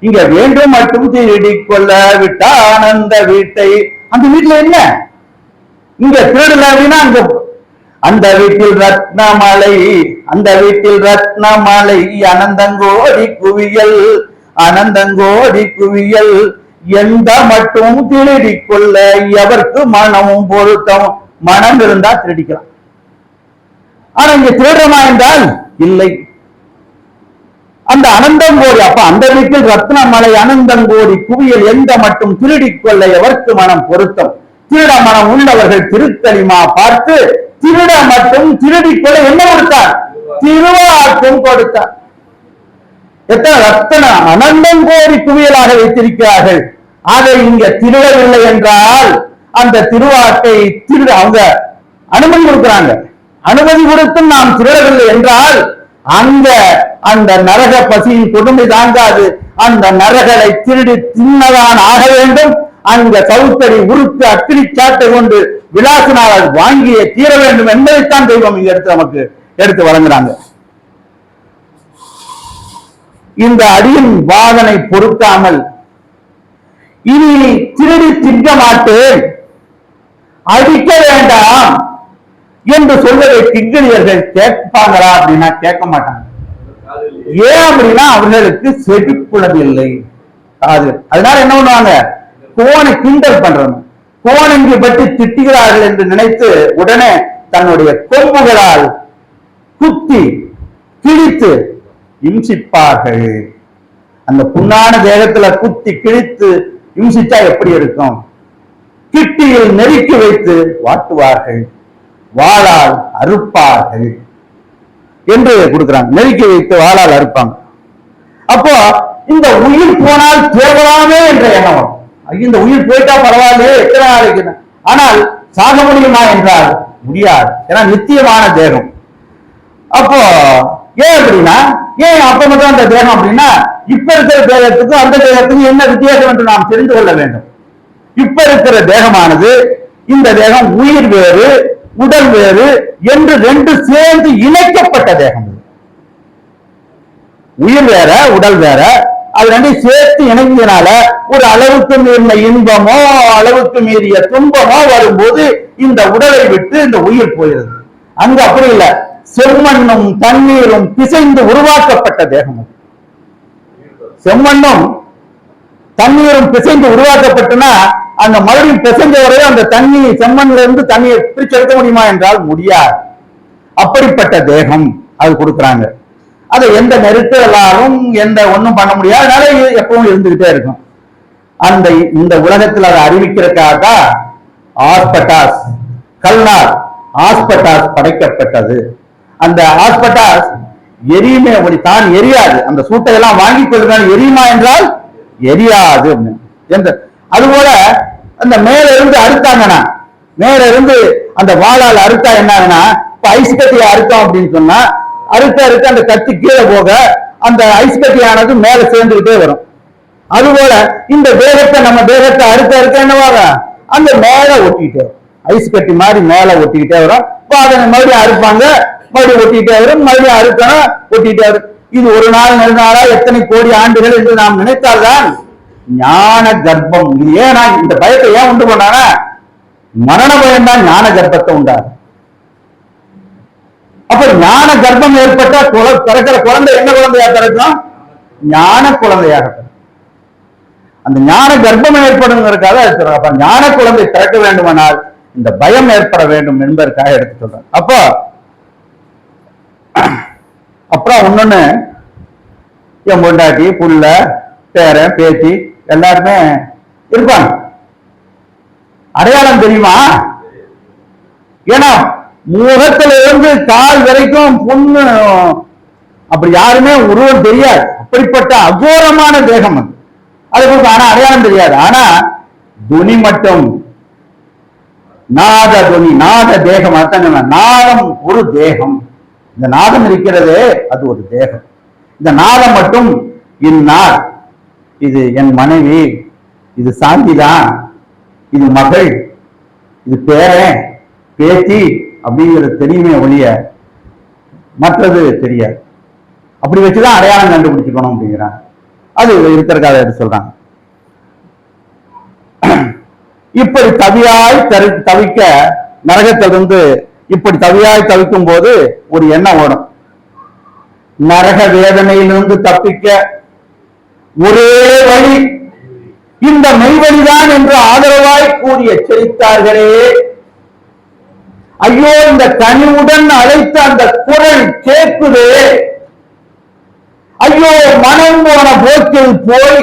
இங்க வேண்டும் மட்டும் தேடிக்கொள்ள விட்டான் அந்த வீட்டை. அந்த வீட்டுல என்ன? இங்க திருடல அப்படின்னா அங்க அந்த வீட்டில் ரத்னமலை, அந்த வீட்டில் ரத்னமலை, அனந்தங்கோடி குவியல், அனந்தங்கோடி குவியல். எந்த மட்டும் திருடிக்கொள்ள எவருக்கு மனமும் பொருத்தம். மனம் இருந்தா திருடிக்கலாம், ஆனா இங்க திருடமா என்றால் இல்லை. அந்த அனந்தங்கோடி, அப்ப அந்த வீட்டில் ரத்னமலை அனந்தங்கோடி குவியல், எந்த மட்டும் திருடிக்கொள்ள எவருக்கு மனம் பொருத்தம். திருட மனம் உள்ளவர்கள் திருத்தலிமா பார்த்து திருட மட்டும் திருடிக்கொள்ள என்ன கொடுத்தார்? திருவாக்கும் கொடுத்தார். எத்தனை ரத்தன அனந்தங்கோடி குவியலாக வைத்திருக்கிறார்கள். அதை இங்க திருடவில்லை என்றால் அந்த திருவாக்கை திருட அவங்க அனுமதி கொடுக்கிறாங்க. அனுமதி கொடுத்தும் நாம் திருடவில்லை என்றால் அங்க அந்த நரக பசியின் கொடுமை தாங்காது. அந்த நரகளை திருடி தின்னதான் ஆக வேண்டும். அங்க சவுத்தடி உருக்கு அக்கினி சாட்டை கொண்டு விலாசினால் வாங்கியே தீர வேண்டும் என்பதைத்தான் தெய்வம் இங்க எடுத்து நமக்கு எடுத்து வழங்குறாங்க. இந்த அடியின் வாதனை பொறுக்காமல் இனி திருடி திங்க மாட்டேன், அடிக்க வேண்டாம் என்று சொல்வதை கிங்கிலியர்கள் கேட்பாங்களா அப்படின்னா கேட்க மாட்டாங்க. ஏன் அப்படின்னா அவர்களுக்கு செவிப்புலது இல்லை. அதனால என்ன பண்ணுவாங்க? கோனை கிண்டல் பண்றாங்க, கோணங்கி பற்றி திட்டுகிறார்கள் என்று நினைத்து உடனே தன்னுடைய கொம்புகளால் குத்தி கிழித்து இம்சிப்பார்கள். அந்த புண்ணான தேகத்துல குத்தி கிழித்து இம்சிச்சா எப்படி இருக்கும்? கிட்டியில் நெருக்கி வைத்து வாட்டுவார்கள், வாளால் அறுப்பார்கள் என்று கொடுக்கிறாங்க. நெருக்கி வைத்து வாளால் அறுப்பாங்க. அப்போ இந்த உயிர் போனால் தேவலாமே என்ற எண்ணம். இந்த உயிர் போயிட்டா பரவாயில்லையே, எத்தனை நாளைக்கு, ஆனால் சாக முடியுமா என்றால் முடியாது. ஏன்னா நித்தியமான தேகம். அப்போ ஏன் அப்படின்னா, ஏன் அப்ப மட்டும் அந்த தேகம் அப்படின்னா, இப்ப இருக்கிற தேகத்துக்கும் அந்த தேகத்துக்கும் என்ன வித்தியாசம் என்று நாம் தெரிந்து கொள்ள வேண்டும். இப்ப இருக்கிற தேகமானது, இந்த தேகம் உயிர் வேறு உடல் வேறு என்று ரெண்டு சேர்ந்து இணைக்கப்பட்ட தேகம். உயிர் வேற உடல் வேற, அது ரெண்டையும் சேர்த்து இணைந்ததுனால ஒரு அளவுக்கு மீறின இன்பமோ அளவுக்கு மீறிய துன்பமோ வரும்போது இந்த உடலை விட்டு இந்த உயிர் போயிருது. அங்க அப்படி இல்லை, செம்மண்ணும் தண்ணீரும் பிசைந்து உருவாக்கப்பட்ட தேகம். செம்மண்ணும் தண்ணீரும் பிசைந்து உருவாக்கப்பட்டுனா அந்த மறுபடியும் பிசைஞ்ச வரைய அந்த தண்ணி செம்மண்ல இருந்து தண்ணியை பிரிச்செடுக்க முடியுமா என்றால் முடியாது. அப்படிப்பட்ட தேகம் அது கொடுக்குறாங்க. அதை எந்த நெருக்கலாலும் எந்த ஒண்ணும் பண்ண முடியாது. அதனால எப்பவும் இருந்துகிட்டே இருக்கும். அந்த இந்த உலகத்தில் அதை அறிவிக்கிறதுக்காக ஆஸ்பெட்டாஸ், கல்நார் ஆஸ்பெட்டாஸ் படைக்கப்பட்டது. அந்த ஆஸ்பெட்டாஸ் எரியுமே ஒளி தான் எரியாது. அந்த சூட்டை எல்லாம் வாங்கி கொள்ளுங்கள், எரியுமா என்றால் எரியாது. அதுபோல அந்த மேல இருந்து அறுத்தாங்கன்னா, மேல இருந்து அந்த வாளால் அறுத்தா என்ன ஆகுனா, இப்ப ஐஸ் கட்டியை அறுத்தோம் அப்படின்னு சொன்னா அறுத்த அந்த கத்தி கீழே போக அந்த ஐஸ் கட்டியானது மேல சேர்ந்துகிட்டே வரும். அதுபோல இந்த தேகத்தை நம்ம தேகத்தை அறுத்த என்னவாக அந்த மேல ஒட்டிக்கிட்டே வரும். ஐஸ் கட்டி மாதிரி மேல ஒட்டிக்கிட்டே வரும். அதனை மறுபடியும் அறுப்பாங்க, மறுபடியும் ஒட்டிக்கிட்டே வரும், மறுபடியும் அறுக்கணும், ஒட்டிக்கிட்டே வரும். இது ஒரு நாள் நெடுநாளா எத்தனை கோடி ஆண்டுகள் என்று நாம் நினைத்தால்தான் ஞான கர்ப்பம். இது ஏன் இந்த பயத்தை ஏன் உண்டு பண்ணானா, மரண பயம் தான் ஞான கர்ப்பத்தை உண்டாது. அப்ப ஞான கர்ப்பம் ஏற்பட்டா பிறக்கிற குழந்தை என்ன குழந்தையா பிறக்கும்? ஞான குழந்தையாக. அந்த ஞான கர்ப்பம் ஏற்படுங்கிறதுக்காக அப்ப ஞான குழந்தை பிறக்க வேண்டுமானால் இந்த பயம் ஏற்பட வேண்டும் என்பதற்காக எடுத்து சொல்றாங்க. அப்போ அப்புறம் ஒன்னொன்னு, என் பொண்டாட்டி புள்ள பேரன் பேத்தி எல்லாருமே இருப்பாங்க. அடையாளம் தெரியுமா? ஏன்னா முகத்துல இருந்து கால் வரைக்கும் பொண்ணு அப்படி யாருமே உருவம் தெரியாது. அப்படிப்பட்ட அகோரமான தேகம் அது. அதுக்கு ஆனா அடையாளம் தெரியாது. ஆனா துணி மட்டும் நாத துணி, நாத தேகம். அர்த்தம் நாதம் ஒரு தேகம். இந்த நாதம் இருக்கிறது அது ஒரு தேகம். இந்த நாதம் மட்டும் இந்நாள் இது என் மனைவி, இது சாந்திதான், இது மகள், இது பேரன் பேத்தி அப்படிங்கிறது தெரியுமே ஒழிய மற்றது தெரியாது. அப்படி வச்சுதான் அடையாளம் கண்டுபிடிச்சுக்கணும் அப்படிங்கிறாங்க. அது இருக்கிறதுக்காக எடுத்து சொல்றாங்க. இப்படி தவியாய் தவிக்க நரகத்திலிருந்து இப்படி தவியாய் தவிக்கும் போது ஒரு எண்ணம் ஓடும். நரக வேதனையிலிருந்து தப்பிக்க ஒரே வழி இந்த மெய்வழிதான் என்று ஆதரவாய் கூறி எச்சரித்தார்களே. ஐயோ, இந்த கனிவுடன் அழைத்த அந்த குரல் கேட்குதே. ஐயோ, மனம் போன போக்கில் போய்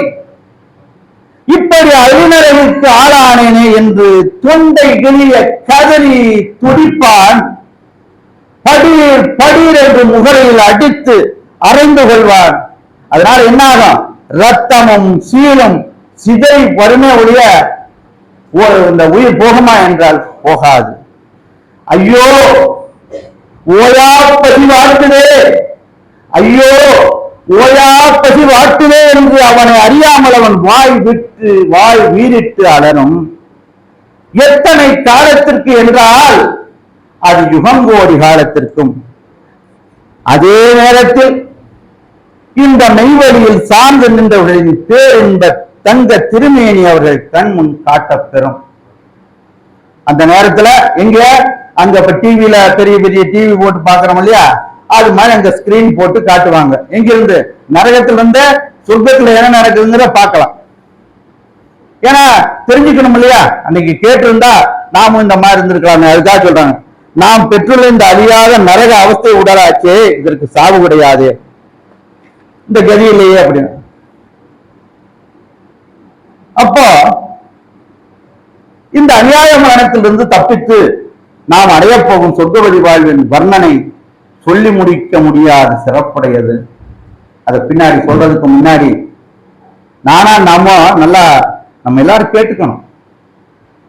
இப்படி அழிநரகுக்கு ஆளானேனே என்று தொண்டை கிளிய கதறி துடிப்பான். படீர் படீர் என்று முகரையில் அடித்து அறைந்து கொள்வான். அதனால என்ன ஆகும்? ரத்தமும் சீலும் சிதை வறுமை உடைய இந்த உயிர் போகுமா என்றால் போகாது. ஐயோ, ஓயா பசி வாழ்த்துதே, ஐயோ ஓயா பசி வாழ்த்துதே என்று அவனை அறியாமல் அவன் வாய் வீறிட்டு அலரும். எத்தனை காலத்திற்கு என்றால் அது யுகங்கோடி காலத்திற்கும். அதே நேரத்தில் இந்த மெய்வழியில் சார்ந்து நின்றவர்களின் பேரின்ப தங்க திருமேனி அவர்கள் கண் முன் காட்டப்பெறும். அந்த நேரத்துல எங்க அங்க இப்ப டிவில பெரிய பெரிய டிவி போட்டு பாக்குறோம் இல்லையா, அது மாதிரி அங்க ஸ்கிரீன் போட்டு காட்டுவாங்க. எங்கிருந்து? நரகத்துல இருந்து சொர்க்கத்துல என்ன நடக்குதுங்கிற பார்க்கலாம். ஏன்னா தெரிஞ்சுக்கணும் இல்லையா? அன்னைக்கு கேட்டிருந்தா நாமும் இந்த மாதிரி இருந்திருக்கலாம். அதுக்காக சொல்றாங்க, நாம் பெற்றுள்ள இந்த அழியாத நரக அவஸ்தை உடலாச்சே, இதற்கு சாவு கிடையாது, இந்த கதியிலேயே அப்படின்னு. அப்போ இந்த அநியாய மரணத்திலிருந்து தப்பித்து நாம் அடைய போகும் சொர்க்கவதி வாழ்வின் வர்ணனை சொல்லி முடிக்க முடியாத சிறப்புடையது. அதை பின்னாடி சொல்றதுக்கு முன்னாடி நம்ம நல்லா நம்ம எல்லாரும் கேட்டுக்கணும்.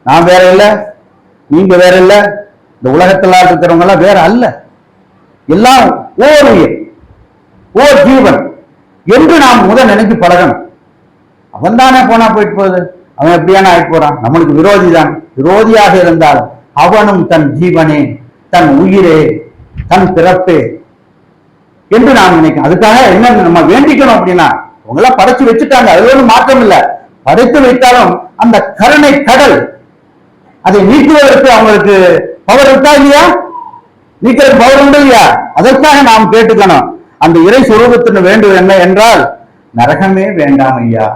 நான் வேற இல்லை, நீங்க வேற இல்லை, இந்த உலகத்துல இருக்கிறவங்க எல்லாம் வேற அல்ல, எல்லாம் ஓர் உயிர், ஓர் ஜீவன் என்று நாம் முதல் நினைச்சு பழகணும். அவன் தானே போனா போயிட்டு போகுது, அவன் எப்படியான ஆகி போறான், நம்மளுக்கு விரோதி தான். விரோதியாக இருந்தால் அவனும் தன் ஜீவனே, தன் உயிரே, தன் பிறப்பே என்று நாம் நினைக்கணும். அதுக்காக என்ன நம்ம வேண்டிக்கணும் அப்படின்னா, அவங்களாம் படைச்சு வச்சுட்டாங்க, அது ஒன்றும் மாற்றம் இல்லை. படைத்து வைத்தாலும் அந்த கருணை கடல் அதை நீக்குவதற்கு அவங்களுக்கு பவர் இருக்கா இல்லையா? நீக்கிறதுக்கு பவர் உண்டு இல்லையா? அதற்காக நாம் கேட்டுக்கணும். அந்த இறை சொரூபத்தின் வேண்டும் என்ன என்றால், நரகமே வேண்டாம் ஐயா,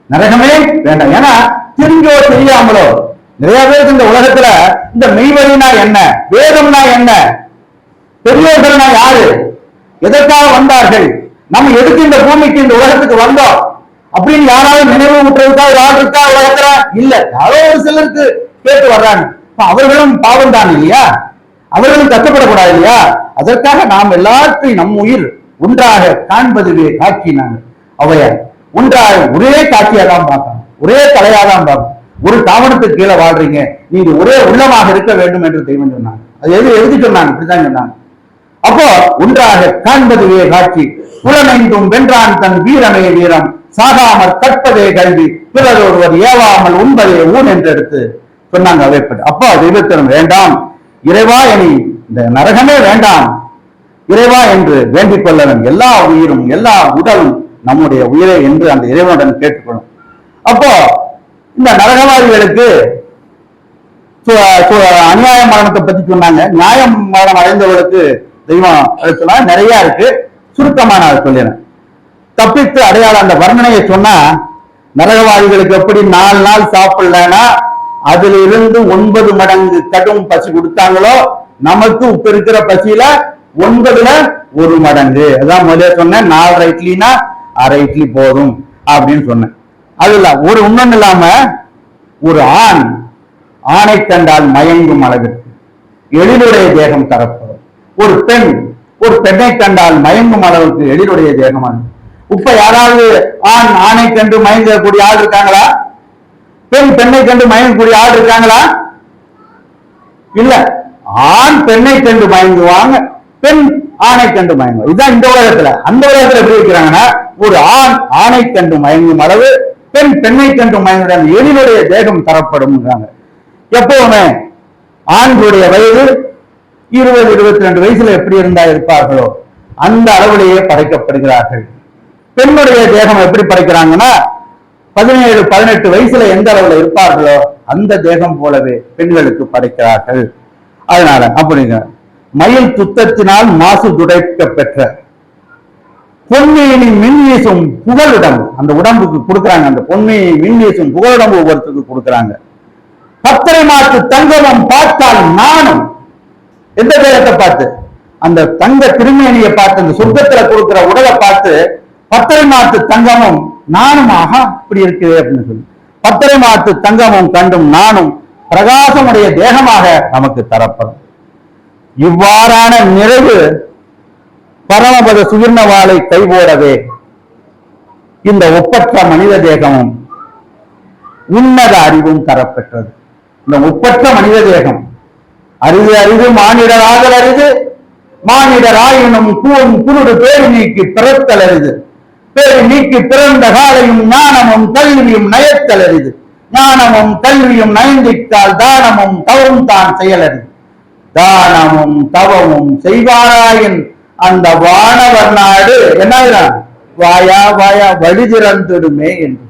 நரகமே வேண்டாம். ஏன்னா தெரிஞ்சோ தெரியாமலோ நிறைய பேருக்கு இந்த உலகத்துல இந்த மெய்வழினா என்ன, வேதம்னா என்ன, பெரியோர்கள்னா யாரு, எதற்காக வந்தார்கள், நம்ம எதுக்கு இந்த பூமிக்கு இந்த உலகத்துக்கு வந்தோம் அப்படின்னு யாராவது நினைவு ஊட்டுறதுக்கா ஒரு ஆள் இருக்கா உலகத்துல? இல்ல. யாரோ ஒரு சிலருக்கு கேட்டு வர்றாங்க. அவர்களும் பாவம் தான் இல்லையா? அவர்களும் கஷ்டப்படக்கூடாது இல்லையா? அதற்காக நாம் எல்லாத்தையும் நம் உயிர் ஒன்றாக காண்பதுவே காட்சினாங்க அவையார். ஒன்றாக ஒரே காட்சியா தான் பார்க்கணும், ஒரே தலையா தான் பார்க்கணும். ஒரு தாவணத்துக்கு கீழே வாழ்றீங்க, நீங்க ஒரே உள்ளமாக இருக்க வேண்டும் என்று தெய்வம் சொன்னாங்க. அது எதுக்கு சொன்னாங்க? இப்படித்தான் சொன்னாங்க. அப்போ ஒன்றாக காண்பதுவே காட்சி, புலனைந்தும் வென்றான் தன் வீரமே வீரம், சாகாமல் கற்பதே கல்வி, பிறர் ஒருவர் ஏவாமல் உண்பதே ஊன் என்று எடுத்து சொன்னாங்க அவைப்பட்டு. அப்போ தெய்வத்திடம் வேண்டாம் இறைவா, இனி இந்த நரகமே வேண்டாம் இறைவா என்று வேண்டிக் கொள்ளவன் எல்லா உயிரும் எல்லா உடலும் நம்முடைய உயிரை என்று அந்த இறைவனுடன் கேட்டுக்கொள்ளும். அப்போ இந்த நரகவாதிகளுக்கு அநியாய மரணத்தை பத்தி சொன்னாங்க. நியாய மரணம் அடைந்தவர்களுக்கு தெய்வம் நிறைய இருக்கு, சுருக்கமா நான் சொல்லிடுறேன். தப்பித்து அடையாளம் அந்த வர்ணனையை சொன்னா, நரகவாதிகளுக்கு எப்படி 4 நாள் சாப்பிடலன்னா அதுல இருந்து 9 மடங்கு கடும் பசி கொடுத்தாங்களோ, நமக்கு இப்ப இருக்கிற பசியில 9ல 1 மடங்கு. அதான் முதல்ல சொன்னேன், 4 இட்லினா 1/2 இட்லி போதும் அப்படின்னு சொன்னேன். அது இல்ல, ஒரு இன்னொன்னு இல்லாம, ஒரு ஆணை கண்டால் மயங்கும் அளவிற்கு எழிலுடைய தேகம் தரப்படும். ஒரு பெண்ணை கண்டால் மயங்கும் அளவுக்கு எழிலுடைய தேகமான. இப்ப யாராவது ஆணை கண்டு மயங்கக்கூடிய ஆள் இருக்காங்களா? பெண்ணை கண்டு மயங்கக்கூடிய ஆள் இருக்காங்களா? இல்ல. ஆண் பெண்ணை கண்டு மயங்குவாங்க, பெண் ஆணை கண்டு மயங்குவாங்க. இதுதான் இந்த உலகத்துல. அந்த உலகத்துல எப்படி வைக்கிறாங்கன்னா, ஒரு ஆணை கண்டு மயங்கும் அளவு, பெண்ணை கண்டு மயங்குறாங்க, எழிலுடைய தேகம் தரப்படும். எப்பவுமே ஆண்களுடைய வயது 20-22 வயசுல எப்படி இருந்தா இருப்பார்களோ அந்த அளவிலேயே படைக்கப்படுகிறார்கள். பெண்ணுடைய தேகம் எப்படி படைக்கிறாங்கன்னா, 17-18 வயசுல எந்த அளவுல இருப்பார்களோ அந்த தேகம் போலவே பெண்களுக்கு படைக்கிறார்கள். அதனால அப்படிங்க மயில் துத்தத்தினால் மாசு துடைக்க பெற்ற பொன்மையினி மின்வீசும் புகழுடம்பு அந்த உடம்புக்கு கொடுக்குறாங்க. அந்த பொன்மையை மின்வீசும் புகழுடம்பு ஒவ்வொருத்தருக்கு கொடுக்குறாங்க. 10 மாத்து தங்கமும் பார்த்தால் நானும், எந்த தேகத்தை பார்த்து? அந்த தங்க திருமேனியை பார்த்து, அந்த சொர்க்கத்துல கொடுக்கிற உடலை பார்த்து 10 மாத்து தங்கமும் நானும், ஆஹா இப்படி இருக்கு அப்படின்னு சொல்லி 10 மாத்து தங்கமும் கண்டும் நானும் பிரகாசமுடைய தேகமாக நமக்கு தரப்படும். இவ்வாறான நிறைவு பரமபத சுகிர்ணவாளை கைபோடவே இந்த ஒப்பற்ற மனித தேகமும் உன்னத அறிவும் தரப்பெற்றது. இந்த ஒப்பற்ற மனித தேகம் அரிது மானிடராதல் அரிது, மானிடராயினும் குருடு பேரு நீக்கி பிறத்தல் அரிது, பேரு நீக்கி பிறந்த காலையும் ஞானமும் கல்வியும் நயத்தல் அரிது, ஞானமும் கல்வியும் நயந்தித்தால் தானமும் தவமும் தான் செயலறிது, தானமும் தவமும் செய்வாராயின் அந்த வானவர் நாடு என்ன வாயா வாயா வழி திறந்துடுமே என்று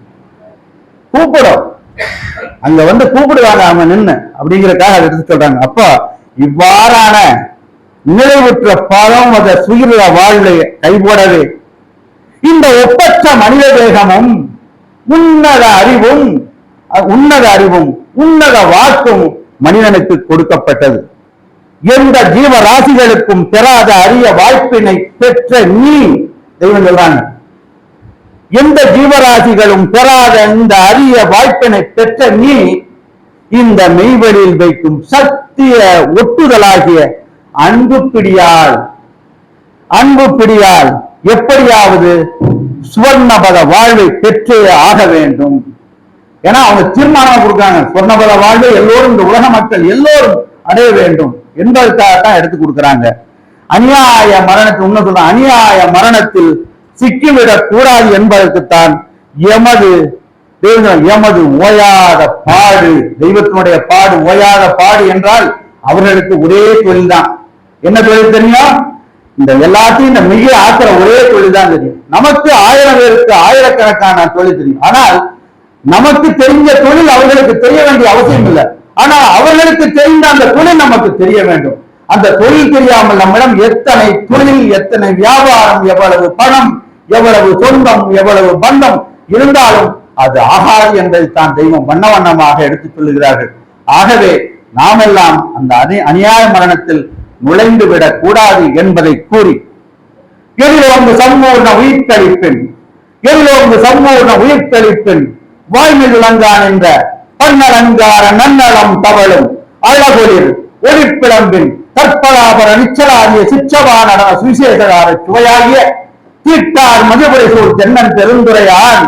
கூப்பிடும். அங்க வந்து கூப்பிடுவாங்க அவன் நின்று அப்படிங்கிறதுக்காக அதை எடுத்து சொல்றாங்க. அப்போ இவ்வாறான நிறைவுற்ற பலம் அத சுகிர வாழ்வை கைபோடவே இந்த ஒப்பற்ற மனித தேகமும் உன்னத அறிவும் உன்னத வாக்கும் மனிதனுக்கு கொடுக்கப்பட்டது. எந்த ஜீவராசிகளுக்கும் பெறாத அரிய வாய்ப்பினை பெற்ற நீ, தெய்வம் சொல்றாங்க, எந்த ஜீவராசிகளும் பெறாத இந்த அரிய வாய்ப்பினை பெற்ற நீ இந்த மெய்வெளியில் வைக்கும் சத்திய ஒட்டுதலாகிய அன்பு பிடியால் எப்படியாவது சுவர்ணபத வாழ்வை பெற்றே ஆக வேண்டும். ஏன்னா அவங்க தீர்மானம் கொடுக்காங்க, சுவர்ணபத வாழ்வை எல்லோரும், இந்த உலக மக்கள் எல்லோரும் அடைய வேண்டும் என்பதற்காகத்தான் எடுத்து கொடுக்கிறாங்க. அநியாய மரணத்தில் உண்மை சொல்ற அநியாய மரணத்தில் சிக்கிவிடக் கூடாது என்பதற்குத்தான் எமது ஓயாத பாடு, தெய்வத்தினுடைய பாடு, ஓயாத பாடு என்றால் அவர்களுக்கு ஒரே தொழில் தான். என்ன தொழில் தெரியும்? இந்த எல்லாத்தையும் இந்த மிக ஆக்கிற ஒரே தொழில் தான் தெரியும். நமக்கு 1000 பேருக்கு ஆயிரக்கணக்கான தொழில் தெரியும். ஆனால் நமக்கு தெரிஞ்ச தொழில் அவர்களுக்கு தெரிய வேண்டிய அவசியம் இல்லை. ஆனா அவர்களுக்கு தெரிந்த அந்த தொழில் நமக்கு தெரிய வேண்டும். அந்த தொழில் தெரியாமல் நம்மிடம் எத்தனை தொழில், எத்தனை வியாபாரம், எவ்வளவு பணம், எவ்வளவு சொந்தம், எவ்வளவு பந்தம் இருந்தாலும் அது ஆகாது என்பதை தான் தெய்வம் வண்ண வண்ணமாக எடுத்துச் சொல்லுகிறார்கள். ஆகவே நாமெல்லாம் அந்த அநியாய மரணத்தில் நுழைந்து விடக் கூடாது என்பதை கூறி, எதிலோங்கு சம்பூர்ண உயிர்த்தளிப்பின் எதிலோங்கு சம்பூர்ண உயிர்த்தளிப்பின் வாய்மை விளங்கான் என்ற பன்னலங்கார நன்னலம் தவழும் அழகொலிர் ஒளிப்பிளம்பின் தற்பலாபர நிச்சலாகிய சிச்சவான சுவிசேஷகார சுவையாகிய தீட்டார் மதுபுரை சூழ் தென்னன் பெருந்துரையான்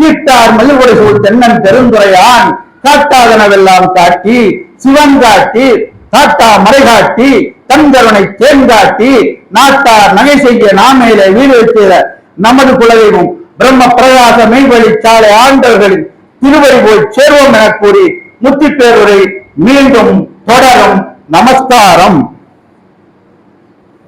தீட்டார் மதுபுரை சூழ் தென்னன் பெருந்துரையான் காட்டாதனவெல்லாம் காட்டி சிவன் காட்டி காட்டா மறை காட்டி தந்தவனை தேன்காட்டி நாட்டார் நகை செய்ய நாமேலே வீடு வைத்திட நமது குலதெய்வம் பிரம்ம பிரகாச மெய்வழி சாலை ஆண்டவர்களின் திருவடி போய் சேர்வோம் என கூறி முத்திப்பேருரை மீண்டும் தொடரும். நமஸ்காரம்.